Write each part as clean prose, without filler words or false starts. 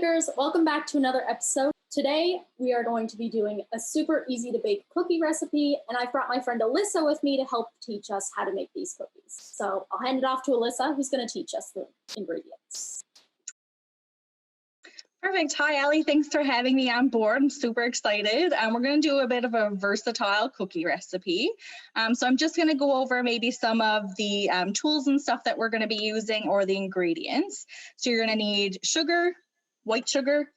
bakers, welcome back to another episode. Today we are going to be doing a super easy to bake cookie recipe, and I've brought my friend Alyssa with me to help teach us how to make these cookies. So I'll hand it off to Alyssa, who's going to teach us the ingredients. Perfect. Hi, Allie. Thanks for having me on board. I'm super excited. We're going to do a bit of a versatile cookie recipe. So I'm just going to go over maybe some of the tools and stuff that we're going to be using, or the ingredients. So you're going to need sugar, white sugar,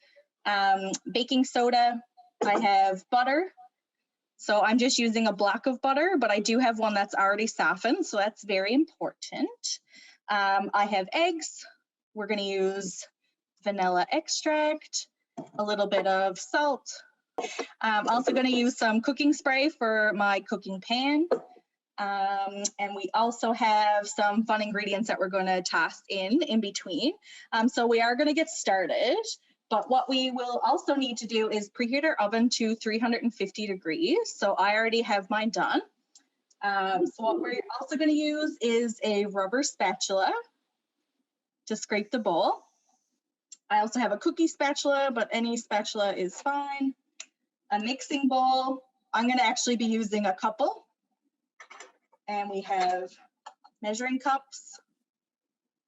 baking soda. I have butter. So I'm just using a block of butter, but I do have one that's already softened, so that's very important. I have eggs. We're going to use vanilla extract, a little bit of salt. I'm also going to use some cooking spray for my cooking pan. And we also have some fun ingredients that we're going to toss in between. So we are going to get started. But what we will also need to do is preheat our oven to 350 degrees. So I already have mine done. So what we're also going to use is a rubber spatula to scrape the bowl. I also have a cookie spatula, but any spatula is fine. A mixing bowl. I'm going to actually be using a couple. And we have measuring cups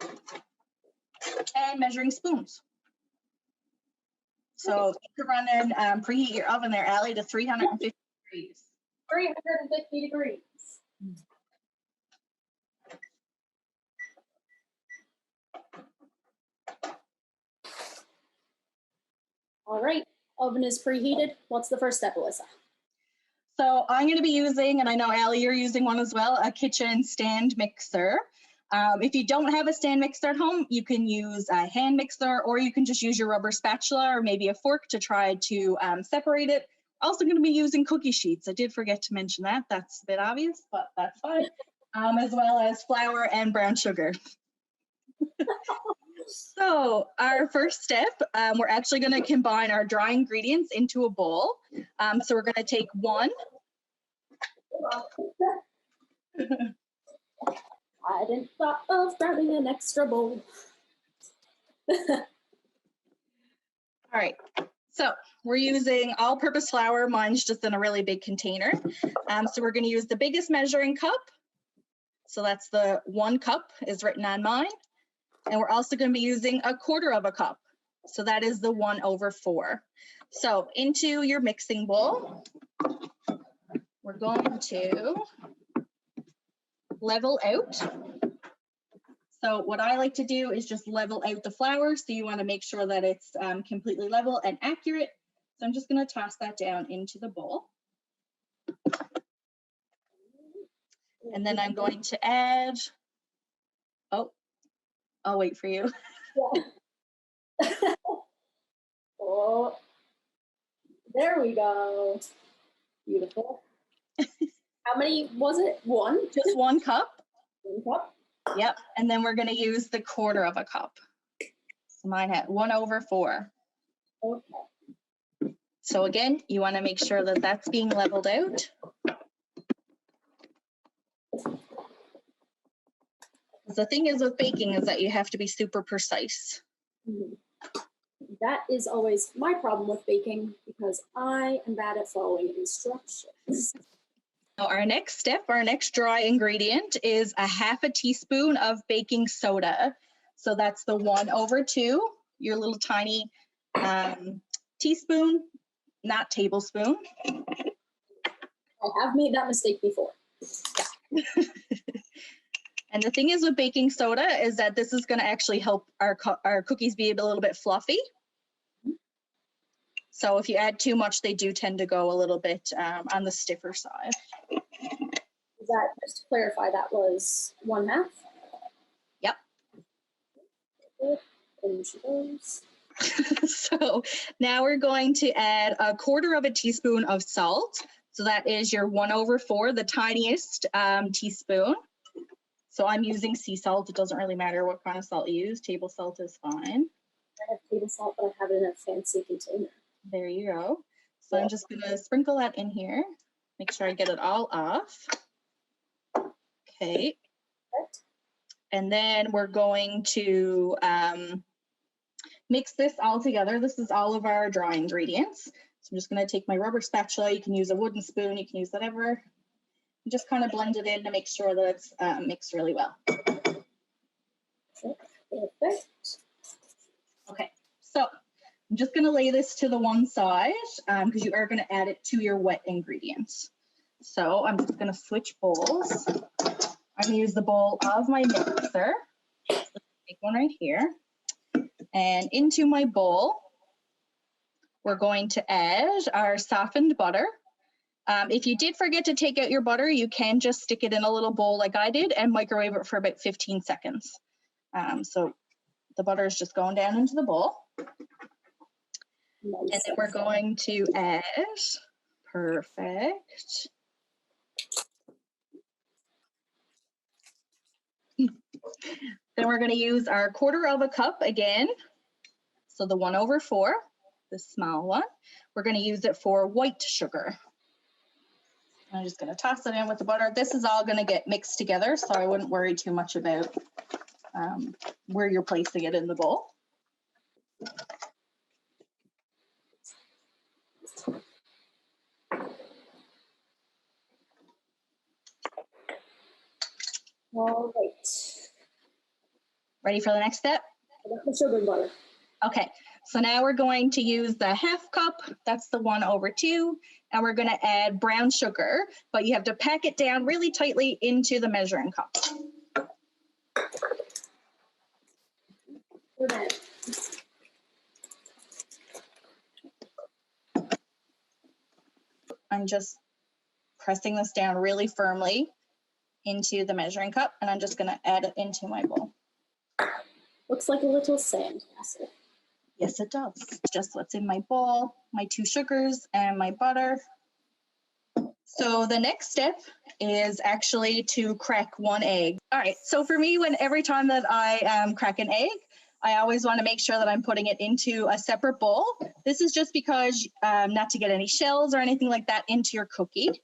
and measuring spoons. So you can run and preheat your oven there, Allie, to 350 degrees. 350 degrees. All right, oven is preheated. What's the first step, Alyssa? So I'm going to be using, and I know Allie, you're using one as well, a kitchen stand mixer. If you don't have a stand mixer at home, you can use a hand mixer, or you can just use your rubber spatula or maybe a fork to try to separate it. Also going to be using cookie sheets. I did forget to mention that. That's a bit obvious, but that's fine. As well as flour and brown sugar. So our first step, we're actually going to combine our dry ingredients into a bowl. So we're going to take one. I didn't thought of grabbing an extra bowl. All right, so we're using all-purpose flour. Mine's just in a really big container. So we're going to use the biggest measuring cup. So that's the 1 cup is written on mine. And we're also going to be using a 1/4 of a cup. So that is the 1/4. So into your mixing bowl, we're going to level out. So what I like to do is just level out the flour. So you want to make sure that it's completely level and accurate. So I'm just going to toss that down into the bowl. And then I'm going to add, I'll wait for you. Yeah. Oh, there we go. Beautiful. How many was it? One? Just 1 cup. 1 cup? Yep. And then we're going to use the 1/4 of a cup. So mine had 1/4. Okay. So again, you want to make sure that that's being leveled out. The thing is with baking is that you have to be super precise. That is always my problem with baking, because I am bad at following instructions. Now our next step, our next dry ingredient is a 1/2 teaspoon of baking soda. So that's the 1/2, your little tiny teaspoon, not tablespoon. I have made that mistake before. Yeah. And the thing is with baking soda is that this is going to actually help our cookies be a little bit fluffy. So if you add too much, they do tend to go a little bit on the stiffer side. Is that, just to clarify, that was 1/2? Yep. And she goes. So now we're going to add a 1/4 of a teaspoon of salt. So that is your 1/4, the tiniest teaspoon. So I'm using sea salt. It doesn't really matter what kind of salt you use. Table salt is fine. I have table salt, but I have it in a fancy container. There you go. So I'm just going to sprinkle that in here. Make sure I get it all off. Okay. And then we're going to mix this all together. This is all of our dry ingredients. So I'm just going to take my rubber spatula. You can use a wooden spoon. You can use whatever. Just kind of blend it in to make sure that it's mixed really well. Perfect. Okay, so I'm just going to lay this to the one side because you are going to add it to your wet ingredients. So I'm just going to switch bowls. I'm going to use the bowl of my mixer. Take one right here. And into my bowl, we're going to add our softened butter. If you did forget to take out your butter, you can just stick it in a little bowl like I did and microwave it for about 15 seconds. So the butter is just going down into the bowl. Nice. And then we're going to add, perfect. Then we're going to use our 1/4 cup again. So the 1/4, the small one. We're going to use it for white sugar. I'm just going to toss it in with the butter. This is all going to get mixed together, so I wouldn't worry too much about where you're placing it in the bowl. All right. Ready for the next step? The sugar and butter. Okay, so now we're going to use the 1/2 cup. That's the 1/2. And we're going to add brown sugar, but you have to pack it down really tightly into the measuring cup. Okay. I'm just pressing this down really firmly into the measuring cup, and I'm just going to add it into my bowl. Looks like a little sand castle. Yes, it does. Just what's in my bowl, my 2 sugars and my butter. So the next step is actually to crack 1 egg. All right, so for me, every time that I crack an egg, I always want to make sure that I'm putting it into a separate bowl. This is just because not to get any shells or anything like that into your cookie.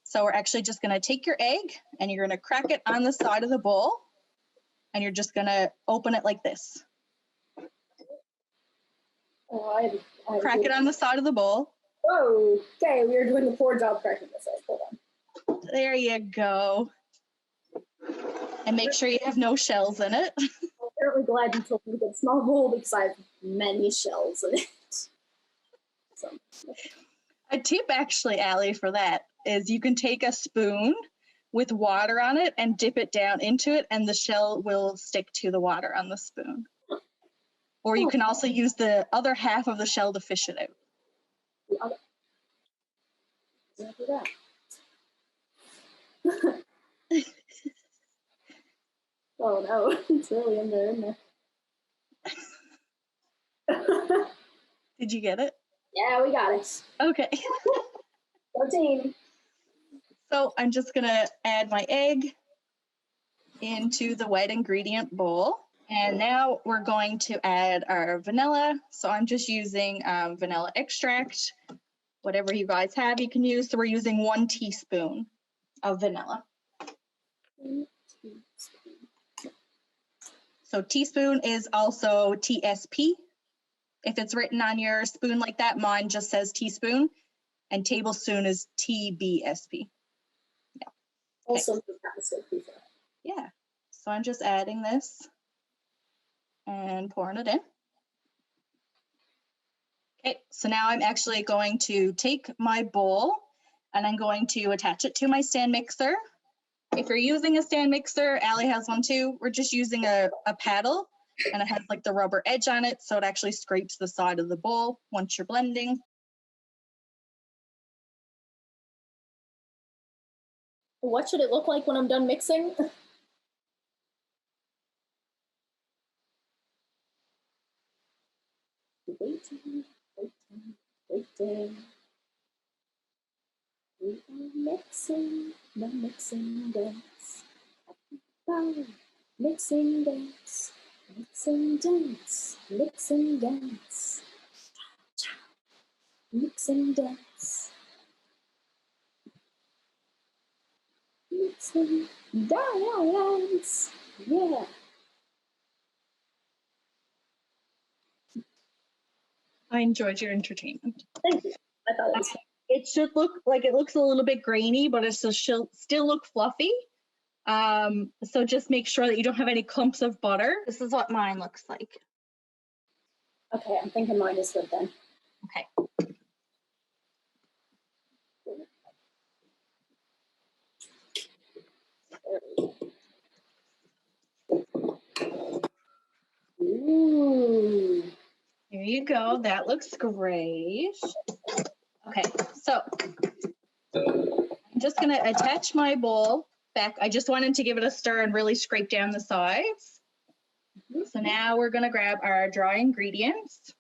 So we're actually just going to take your egg and you're going to crack it on the side of the bowl. And you're just going to open it like this. Oh, Crack it on the side of the bowl. Whoa, okay, we are doing a poor job cracking this egg. Hold on. There you go. And make sure you have no shells in it. I'm really glad you told me to get a small bowl because I have many shells in it. So. A tip actually, Allie, for that is you can take a spoon with water on it and dip it down into it and the shell will stick to the water on the spoon. Or you can also use the other half of the shell to fish it out. The other. Do that. Oh no, it's really in there, isn't it? Did you get it? Yeah, we got it. Okay. 14. So I'm just gonna add my egg into the wet ingredient bowl. And now we're going to add our vanilla. So I'm just using vanilla extract. Whatever you guys have, you can use. So we're using 1 teaspoon of vanilla. So teaspoon is also TSP. If it's written on your spoon like that, mine just says teaspoon. And tablespoon is TBSP. Yeah. Also, okay. Yeah. So I'm just adding this and pouring it in. Okay, so now I'm actually going to take my bowl and I'm going to attach it to my stand mixer. If you're using a stand mixer, Allie has one too. We're just using a paddle and it has like the rubber edge on it, so it actually scrapes the side of the bowl once you're blending. What should it look like when I'm done mixing? Waiting. We are mixing the mixing dance. Mixing dance. Mixing dance. Mixing dance. Mixing dance. Mixing dance. Yeah. I enjoyed your entertainment. Thank you. I thought it was fun. It should look like it looks a little bit grainy, but it still look fluffy. So just make sure that you don't have any clumps of butter. This is what mine looks like. Okay, I'm thinking mine is good then. Okay. Ooh. Here you go. That looks great. Okay, so I'm just going to attach my bowl back. I just wanted to give it a stir and really scrape down the sides. So now we're going to grab our dry ingredients.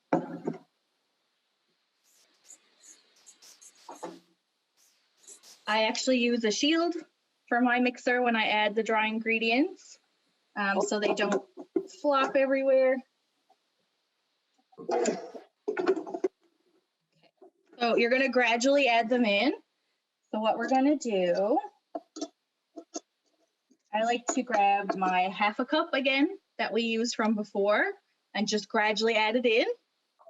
I actually use a shield for my mixer when I add the dry ingredients, so they don't flop everywhere. So you're going to gradually add them in. So what we're going to do, I like to grab my half a cup again that we used from before and just gradually add it in,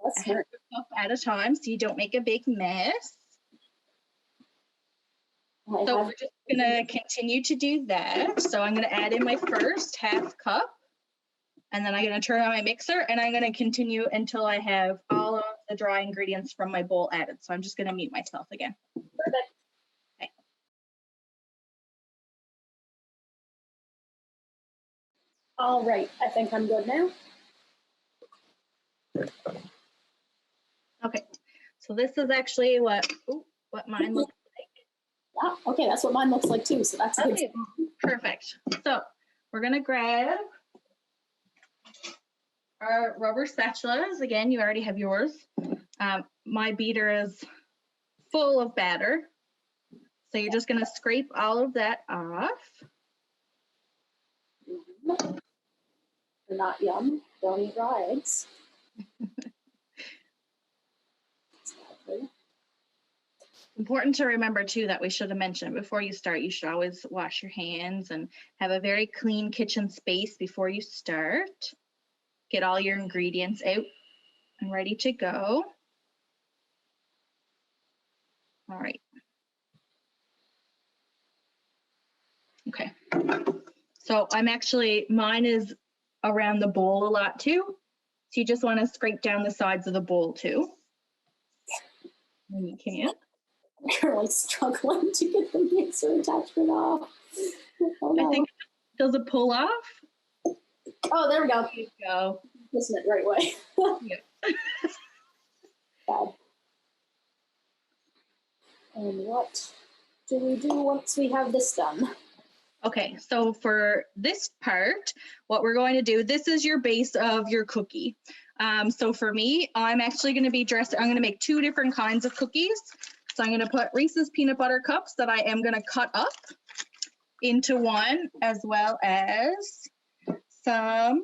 a half a cup at a time, so you don't make a big mess. So we're just going to continue to do that. So I'm going to add in my first half cup, and then I'm going to turn on my mixer, and I'm going to continue until I have all of the dry ingredients from my bowl added. So I'm just going to mute myself again. Perfect. Okay. All right, I think I'm good now. Okay, so this is actually what mine looks like. Yeah, okay, that's what mine looks like too, so that's good. Perfect. So we're going to grab our rubber spatulas. Again, you already have yours. My beater is full of batter. So you're just going to scrape all of that off. They're not yum. Don't eat raw eggs. Important to remember too that we should have mentioned before you start, you should always wash your hands and have a very clean kitchen space before you start. Get all your ingredients out and ready to go. All right. Okay. So mine is around the bowl a lot too. So you just want to scrape down the sides of the bowl too. And you can. You're like struggling to get the mixer attachment off. Oh, no. I think, does it pull off? Oh, there we go. There you go. Isn't it the right way? Yeah. Bad. And what do we do once we have this done? Okay, so for this part, what we're going to do, this is your base of your cookie. So for me, I'm actually going to be I'm going to make 2 different kinds of cookies. So I'm going to put Reese's peanut butter cups that I am going to cut up into one, as well as some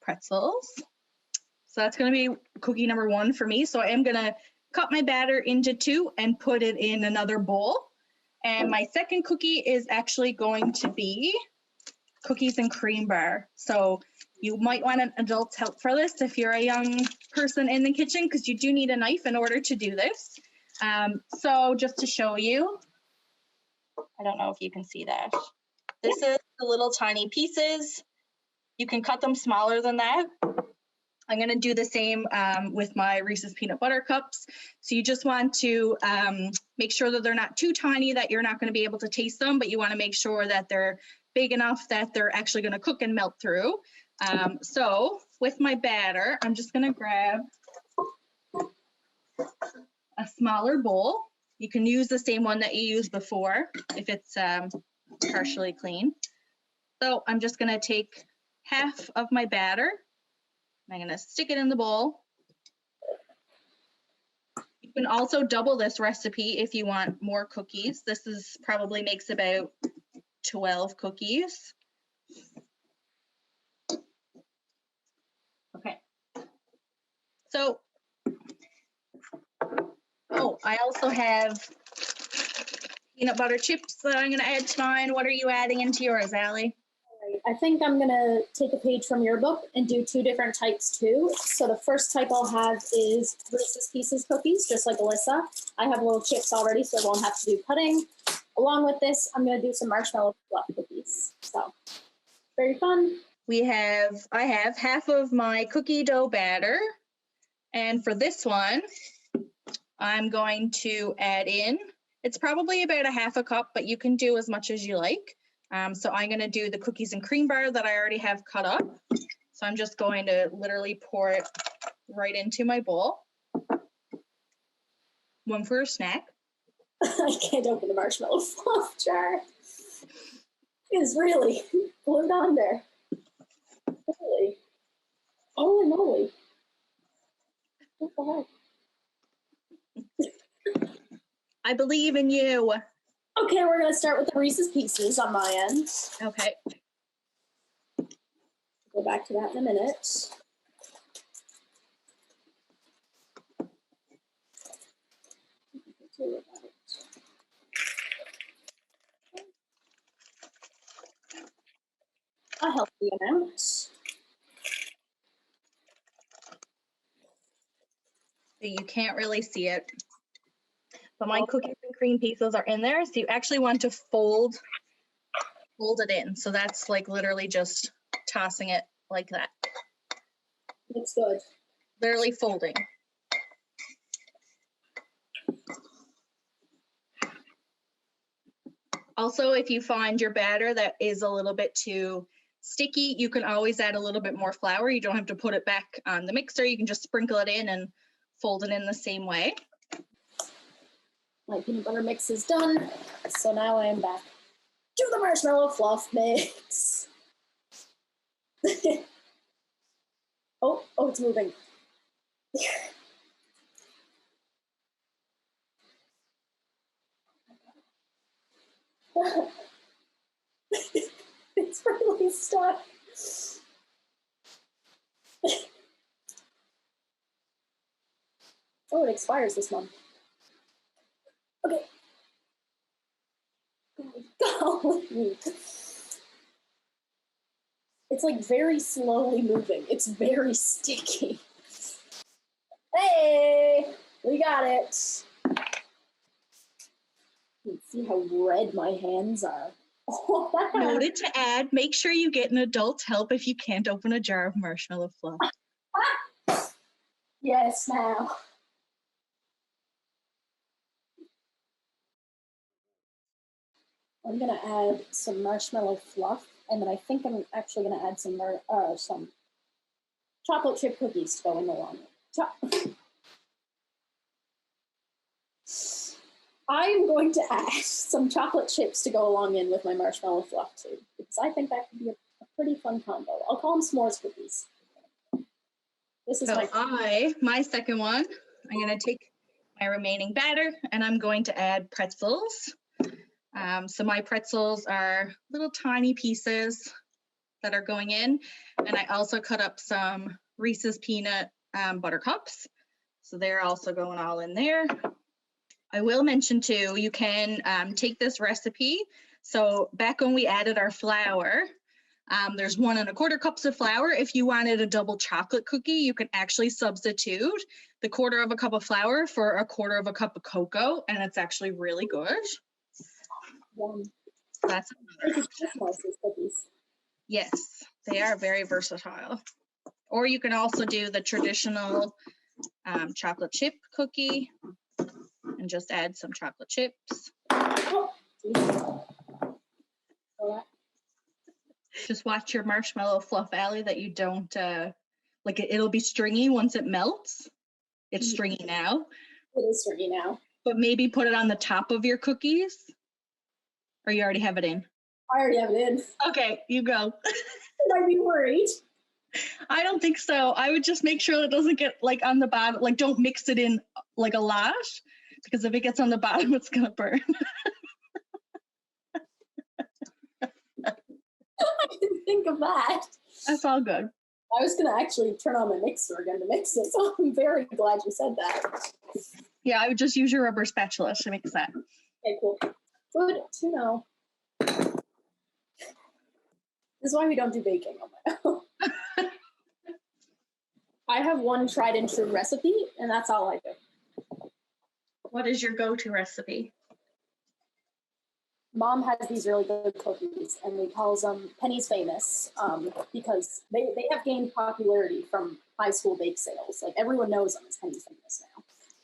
pretzels. So that's going to be cookie number 1 for me. So I am going to cut my batter into 2 and put it in another bowl. And my second cookie is actually going to be cookies and cream bar. So you might want an adult's help for this if you're a young person in the kitchen, because you do need a knife in order to do this. So just to show you, I don't know if you can see that. This is the little tiny pieces. You can cut them smaller than that. I'm going to do the same with my Reese's peanut butter cups. So you just want to make sure that they're not too tiny that you're not going to be able to taste them, but you want to make sure that they're big enough that they're actually going to cook and melt through. So with my batter, I'm just going to grab a smaller bowl. You can use the same one that you used before if it's partially clean. So I'm just going to take half of my batter. I'm going to stick it in the bowl. You can also double this recipe if you want more cookies. This probably makes about 12 cookies. Okay. So, I also have peanut butter chips that I'm going to add to mine. What are you adding into yours, Allie? right, I think I'm gonna take a page from your book and do 2 different types too. So the first type I'll have is Reese's Pieces cookies, just like Alyssa. I have little chips already, so I won't have to do cutting. Along with this, I'm gonna do some marshmallow fluff cookies. So very fun. I have half of my cookie dough batter. And for this one, I'm going to add in, it's probably about a half a cup, but you can do as much as you like. So I'm going to do the cookies and cream bar that I already have cut up. So I'm just going to literally pour it right into my bowl. One for a snack. I can't open the marshmallow fluff jar. It's really glued on there. Holy. Holy moly. What the heck? I believe in you. Okay, we're going to start with the Reese's Pieces on my end. Okay. Go back to that in a minute. A healthy amount. So you can't really see it. But my cookies and cream pieces are in there. So you actually want to fold it in. So that's like literally just tossing it like that. Looks good. Literally folding. Also, if you find your batter that is a little bit too sticky, you can always add a little bit more flour. You don't have to put it back on the mixer. You can just sprinkle it in and fold it in the same way. My peanut butter mix is done. So now I am back to the marshmallow fluff mix. Oh, it's moving. It's really stuck. Oh, it expires this month. Okay. Golly. It's like very slowly moving. It's very sticky. Hey, we got it. You can see how red my hands are. Oh, Noted to add, make sure you get an adult's help if you can't open a jar of marshmallow fluff. Yes, now. I'm going to add some marshmallow fluff, and then I think I'm actually going to add some chocolate chip cookies to go in along with. I'm going to add some chocolate chips to go along in with my marshmallow fluff too, because I think that could be a pretty fun combo. I'll call them s'mores cookies. This is my second one, I'm going to take my remaining batter and I'm going to add pretzels. So my pretzels are little tiny pieces that are going in, and I also cut up some Reese's peanut butter cups. So they're also going all in there. I will mention too, you can take this recipe. So back when we added our flour, there's 1 1/4 cups of flour. If you wanted a double chocolate cookie, you can actually substitute the 1/4 cup of flour for a 1/4 cup of cocoa, and it's actually really good. That's cookies. Yes, they are very versatile. Or you can also do the traditional chocolate chip cookie and just add some chocolate chips. Just watch your marshmallow fluff, Allie, that you don't, like it'll be stringy once it melts. It's stringy now. It is stringy now. But maybe put it on the top of your cookies. Or you already have it in? I already have it in. Okay, you go. Should I be worried? I don't think so. I would just make sure it doesn't get like on the bottom, like don't mix it in like a lot, because if it gets on the bottom, it's gonna burn. I didn't think of that. That's all good. I was gonna actually turn on my mixer again to mix it, so I'm very glad you said that. Yeah, I would just use your rubber spatula to mix that. Okay, cool. Good to know. This is why we don't do baking on my own. I have one tried and true recipe, and that's all I do. What is your go-to recipe? Mom has these really good cookies, and we call them Penny's Famous because they have gained popularity from high school bake sales. Like everyone knows them as Penny's Famous now.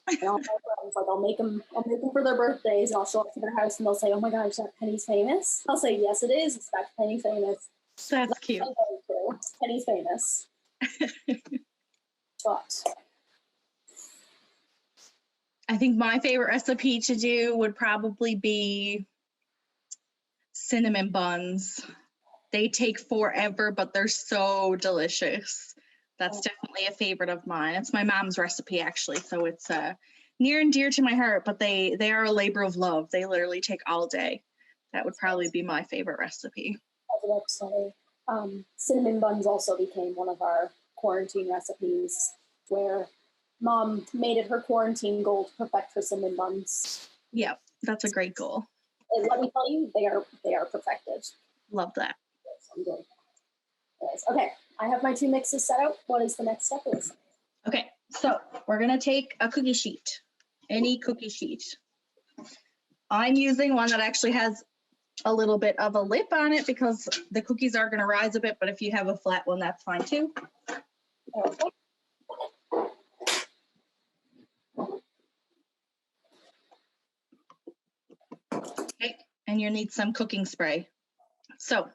And all my friends, like I'll make them for their birthdays, and I'll show up to their house, and they'll say, "Oh my gosh, is that Penny's Famous?" I'll say, "Yes, it is. It's back to Penny's Famous." That's cute. Penny's Famous. But I think my favorite recipe to do would probably be cinnamon buns. They take forever, but they're so delicious. That's definitely a favorite of mine. It's my mom's recipe, actually, so it's near and dear to my heart, but they are a labor of love. They literally take all day. That would probably be my favorite recipe. I would say cinnamon buns also became one of our quarantine recipes, where Mom made it her quarantine goal to perfect her cinnamon buns. Yeah, that's a great goal. And let me tell you, they are perfected. Love that. Okay, I have my two mixes set out. What is the next step? Okay, so we're gonna take a cookie sheet, any cookie sheet. I'm using one that actually has a little bit of a lip on it because the cookies are gonna rise a bit, but if you have a flat one, that's fine too. Okay. Okay, and you need some cooking spray. So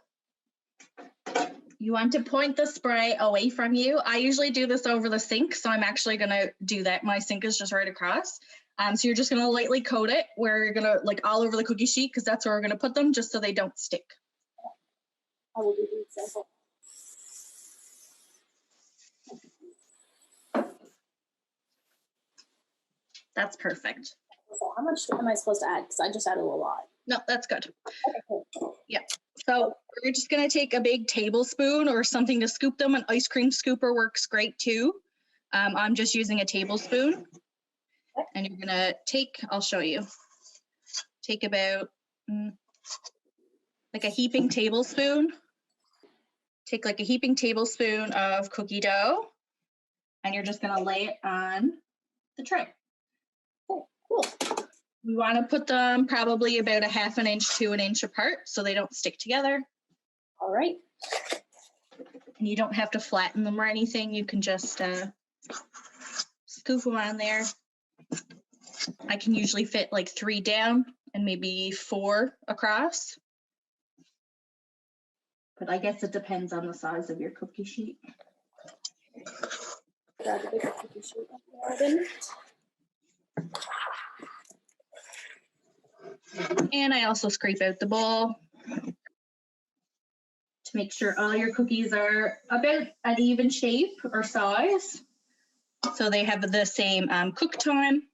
you want to point the spray away from you. I usually do this over the sink, so I'm actually gonna do that. My sink is just right across. So you're just gonna lightly coat it where you're gonna like all over the cookie sheet because that's where we're gonna put them just so they don't stick. I will do the example. That's perfect. So how much am I supposed to add? Because I just added a lot. No, that's good. Okay, cool. Yeah. So we're just gonna take a big tablespoon or something to scoop them. An ice cream scooper works great too. I'm just using a tablespoon. And you're gonna take, I'll show you. Take about like a heaping tablespoon. Take like a heaping tablespoon of cookie dough. And you're just gonna lay it on the tray. Okay, cool. We want to put them probably about a half an inch to an inch apart so they don't stick together. All right. And you don't have to flatten them or anything. You can just scoop them on there. I can usually fit like 3 down and maybe 4 across. But I guess it depends on the size of your cookie sheet. Grab a bigger cookie sheet then. And I also scrape out the bowl to make sure all your cookies are about an even shape or size. So they have the same cook time.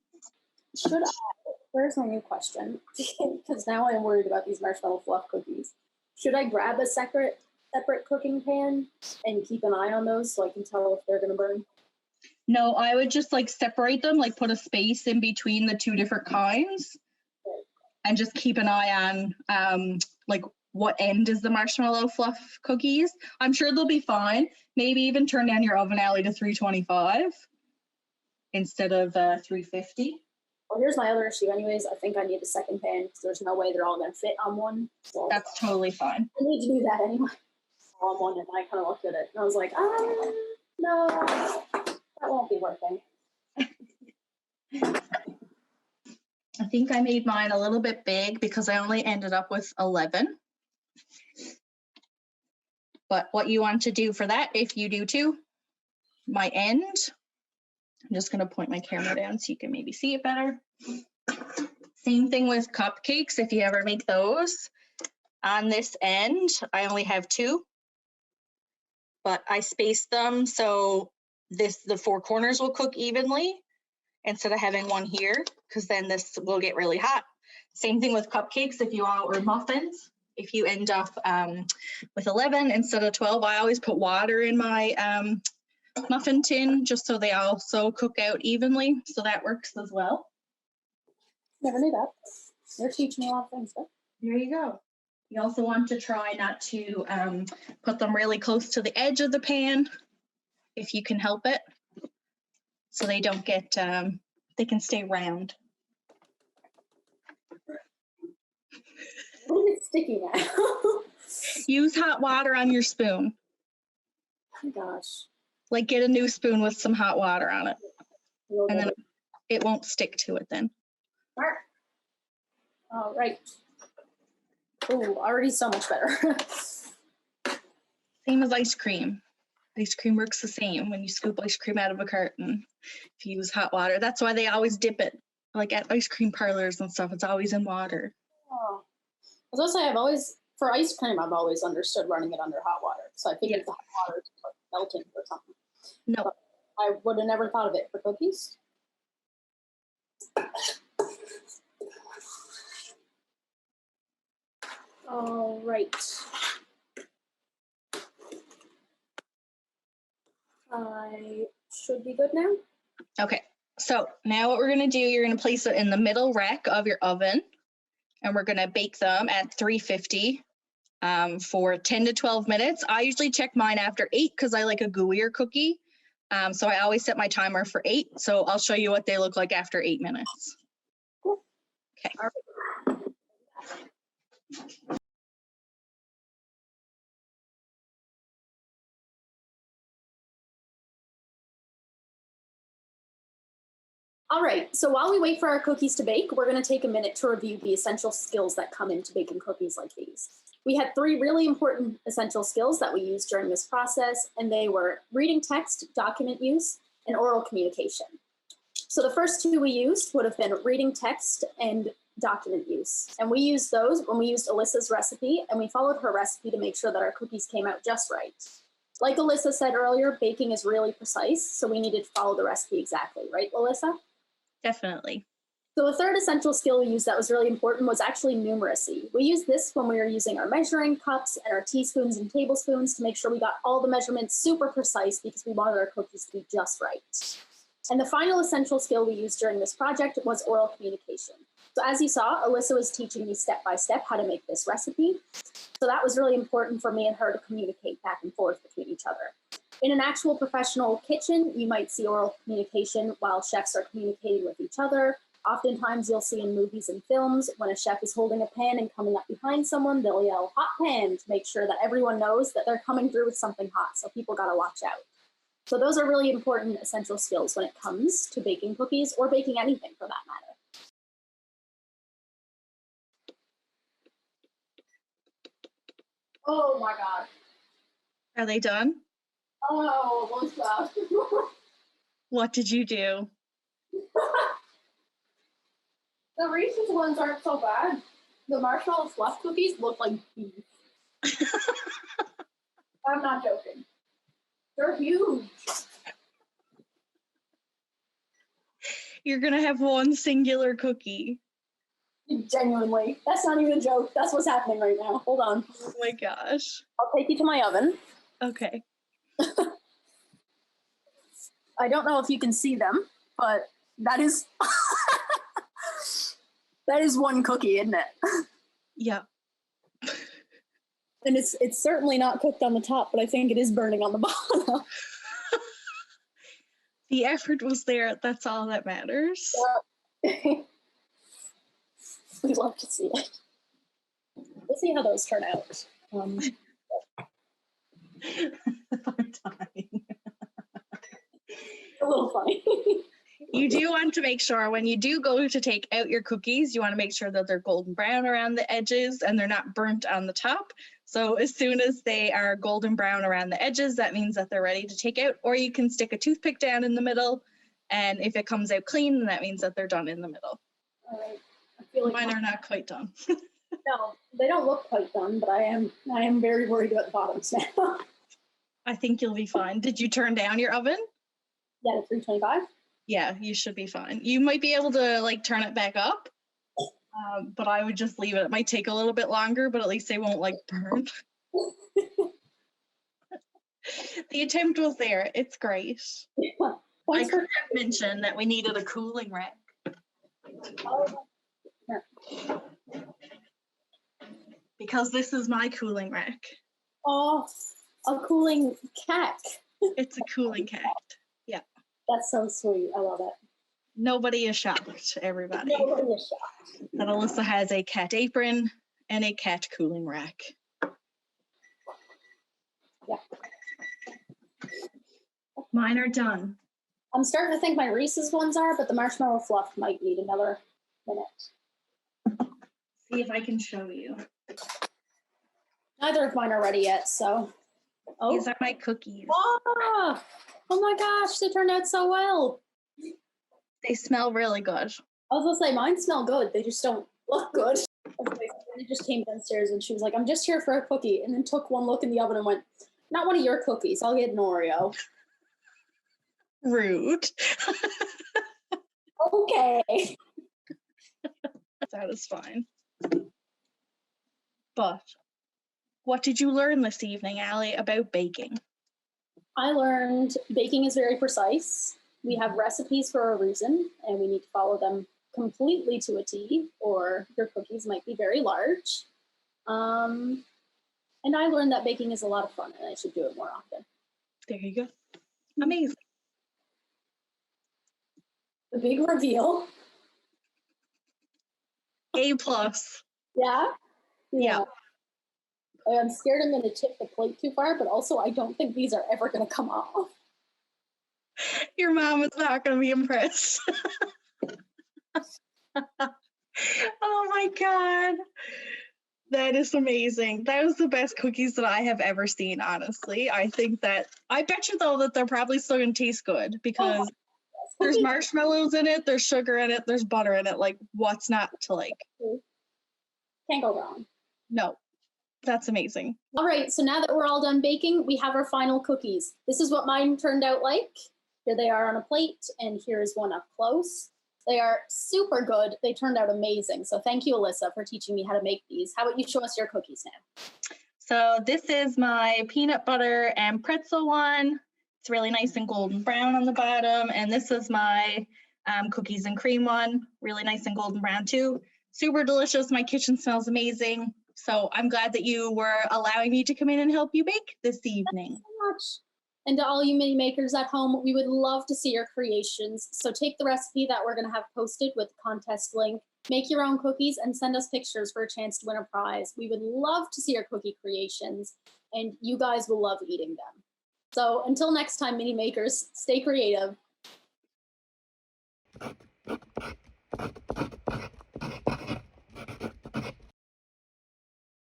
Where's my new question? Because now I'm worried about these marshmallow fluff cookies. Should I grab a separate cooking pan and keep an eye on those so I can tell if they're going to burn? No, I would just like separate them, like put a space in between the 2 different kinds and just keep an eye on like what end is the marshmallow fluff cookies. I'm sure they'll be fine. Maybe even turn down your oven alley to 325 instead of 350. Well, here's my other issue anyways. I think I need a second pan because there's no way they're all going to fit on one. So that's totally fine. I need to do that anyway. On one, and I kind of looked at it and I was like, no, that won't be working. I think I made mine a little bit big because I only ended up with 11. But what you want to do for that, if you do too, my end, I'm just going to point my camera down so you can maybe see it better. Same thing with cupcakes, if you ever make those. On this end, I only have 2, but I spaced them so the 4 corners will cook evenly instead of having one here, because then this will get really hot. Same thing with cupcakes if you want, or muffins. If you end up with 11 instead of 12, I always put water in my muffin tin just so they also cook out evenly. So that works as well. Never knew that. You're teaching me a lot of things, but There you go. You also want to try not to put them really close to the edge of the pan if you can help it, so they don't get, they can stay round. What is it sticky now? Use hot water on your spoon. Oh my gosh. Like get a new spoon with some hot water on it, and then it won't stick to it then. All right. Oh, already so much better. Same as ice cream. Ice cream works the same when you scoop ice cream out of a carton. If you use hot water, that's why they always dip it. Like at ice cream parlors and stuff, it's always in water. Oh. I was gonna say, for ice cream, I've always understood running it under hot water. So I figured the hot water is like melting or something. No. But I would have never thought of it for cookies. All right. I should be good now. Okay, so now what we're gonna do, you're gonna place it in the middle rack of your oven, and we're gonna bake them at 350 for 10 to 12 minutes. I usually check mine after 8 because I like a gooier cookie. So I always set my timer for 8. So I'll show you what they look like after 8 minutes. Cool. Okay. All right, so while we wait for our cookies to bake, we're going to take a minute to review the essential skills that come into baking cookies like these. We had 3 really important essential skills that we used during this process, and they were reading text, document use, and oral communication. So the first 2 we used would have been reading text and document use. And we used those when we used Alyssa's recipe, and we followed her recipe to make sure that our cookies came out just right. Like Alyssa said earlier, baking is really precise, so we needed to follow the recipe exactly, right, Alyssa? Definitely. So the third essential skill we used that was really important was actually numeracy. We used this when we were using our measuring cups and our teaspoons and tablespoons to make sure we got all the measurements super precise because we wanted our cookies to be just right. And the final essential skill we used during this project was oral communication. So as you saw, Alyssa was teaching me step by step how to make this recipe. So that was really important for me and her to communicate back and forth between each other. In an actual professional kitchen, you might see oral communication while chefs are communicating with each other. Oftentimes you'll see in movies and films when a chef is holding a pan and coming up behind someone, they'll yell hot pan to make sure that everyone knows that they're coming through with something hot. So people got to watch out. So those are really important essential skills when it comes to baking cookies or baking anything for that matter. Oh my God. Are they done? Oh, what's that? What did you do? The Reese's ones aren't so bad. The marshmallow fluff cookies look like beef. I'm not joking. They're huge. You're gonna have one singular cookie. Genuinely. That's not even a joke. That's what's happening right now. Hold on. Oh my gosh. I'll take you to my oven. Okay. I don't know if you can see them, but that is that is one cookie, isn't it? Yeah. And it's certainly not cooked on the top, but I think it is burning on the bottom. The effort was there. That's all that matters. Yeah. We'd love to see it. We'll see how those turn out. I'm dying. A little funny. You do want to make sure when you do go to take out your cookies, you want to make sure that they're golden brown around the edges and they're not burnt on the top. So as soon as they are golden brown around the edges, that means that they're ready to take out, or you can stick a toothpick down in the middle. And if it comes out clean, then that means that they're done in the middle. All right. I feel like mine are not quite done. No, they don't look quite done, but I am very worried about the bottoms now. I think you'll be fine. Did you turn down your oven? Yeah, to 325. Yeah, you should be fine. You might be able to like turn it back up, but I would just leave it. It might take a little bit longer, but at least they won't like burn. The attempt was there. It's great. Yeah. I could have mentioned that we needed a cooling rack. Oh, yeah. Because this is my cooling rack. Oh, a cooling cat. It's a cooling cat. Yeah. That's so sweet. I love it. Nobody is shocked, everybody, Nobody is shocked. that Alyssa has a cat apron and a cat cooling rack. Yeah. Mine are done. I'm starting to think my Reese's ones are, but the marshmallow fluff might need another minute. See if I can show you. Neither of mine are ready yet, so. Oh. These are my cookies. Oh my gosh, they turned out so well. They smell really good. I was gonna say, mine smell good. They just don't look good. They just came downstairs and she was like, I'm just here for a cookie. And then took one look in the oven and went, not one of your cookies. I'll get an Oreo. Rude. Okay. That is fine. But what did you learn this evening, Allie, about baking? I learned baking is very precise. We have recipes for a reason, and we need to follow them completely to a T, or your cookies might be very large. And I learned that baking is a lot of fun, and I should do it more often. There you go. Amazing. The big reveal. A+. Yeah. I'm scared I'm going to tip the plate too far, but also I don't think these are ever going to come off. Your mom is not going to be impressed. Oh my God. That is amazing. That was the best cookies that I have ever seen, honestly. I bet you though that they're probably still going to taste good because there's marshmallows in it, there's sugar in it, there's butter in it. Like, what's not to like? Can't go wrong. No, that's amazing. All right, so now that we're all done baking, we have our final cookies. This is what mine turned out like. Here they are on a plate, and here's one up close. They are super good. They turned out amazing. So thank you, Alyssa, for teaching me how to make these. How about you show us your cookies now? So this is my peanut butter and pretzel one. It's really nice and golden brown on the bottom. And this is my cookies and cream one. Really nice and golden brown too. Super delicious. My kitchen smells amazing. So I'm glad that you were allowing me to come in and help you bake this evening. Thank you so much. And to all you mini makers at home, we would love to see your creations. So take the recipe that we're going to have posted with the contest link, make your own cookies, and send us pictures for a chance to win a prize. We would love to see your cookie creations, and you guys will love eating them. So until next time, mini makers, stay creative.